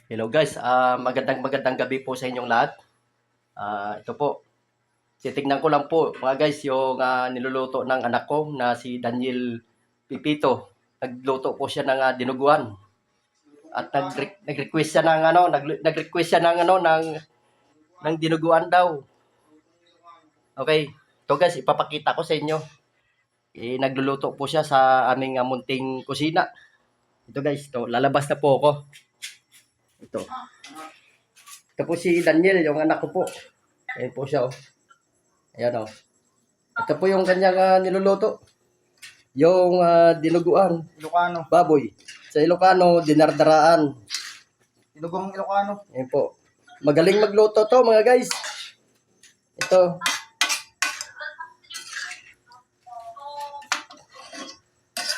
Hello guys, magandang gabi po sa inyong lahat. Ito po, titignan ko lang po mga guys yung niluluto ng anak ko na si Daniel Pipito. Nagluto po siya ng dinuguan at nag-request siya ng nag-request siya ng ng dinuguan daw. Okay. Ito guys, ipapakita ko sa inyo. Nagluluto po siya sa aming munting kusina. Ito guys, lalabas na po ako. Ito. Ito po si Daniel, yung anak ko po. Ayan po siya, oh. Ayan, oh. Ito po yung kanyang niluluto. Yung dinuguan. Ilocano. Baboy. Sa Ilocano, dinardaraan. Ilugong Ilocano. Ayan po. Magaling magluto to, mga guys. Ito.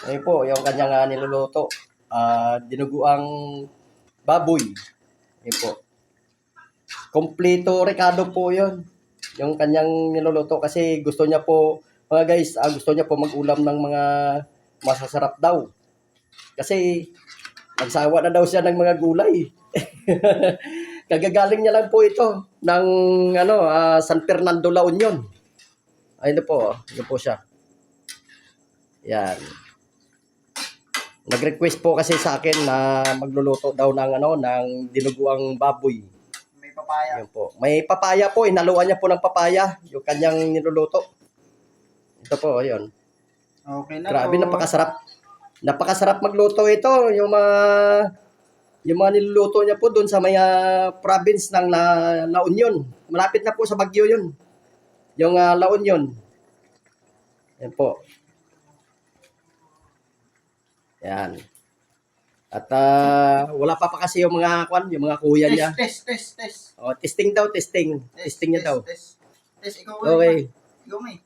Ayan po, yung kanyang niluluto. Dinuguang baboy. Ayan po. Kompleto Ricardo po yun. Yung kanyang niluluto kasi gusto niya po, mga guys, gusto niya po mag-ulam ng mga masasarap daw. Kasi nagsawa na daw siya ng mga gulay. Kagagaling niya lang po ito ng San Fernando, La Union. Ayun po, yun po siya. Yan. Nag-request po kasi sa akin na magluluto daw ng dinuguang baboy. May papaya. Yan po. May papaya po, inaluan niya po ng papaya, yung kanyang niluluto. Ito po, ayun. Okay na. Grabe, napakasarap. Napakasarap magluto ito. Yung mga niluluto niya po doon sa may province ng La Union. Malapit na po sa Baguio yun. Yung La Union. Yan po. Yan. At wala pa kasi yung mga kuya niya. Test. Oh, testing daw, testing. Testing niya daw. Test, ikaw. Okay. Ikaw may.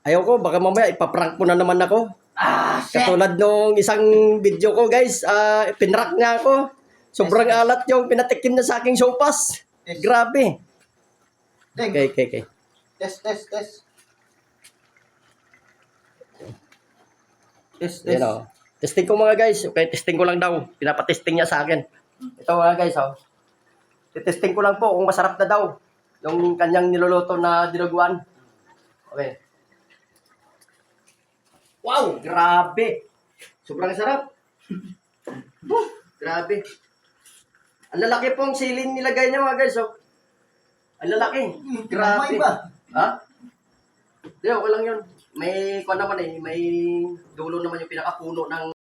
Ayaw ko, baka mamaya ipaprank mo na naman ako. Shit. Katulad nung isang video ko, guys, pinrank nga ako. Sobrang alat yung pinatikim na sa aking sopas. Yes. Grabe. Deng. Okay. Test. Yan o. Testing ko mga guys. Okay, testing ko lang daw. Pinapatesting niya sa akin. Ito mga guys, oh. Testing ko lang po kung masarap na daw yung kanyang niluluto na dinuguan. Okay. Wow, grabe. Sobrang sarap. Grabe. Ang lalaki pong siling nilagay niya mga guys, oh. Ang lalaki. Grabe. May ba? Ha? Hindi, okay lang yun. May naman may dulo naman yung pinakapuno ng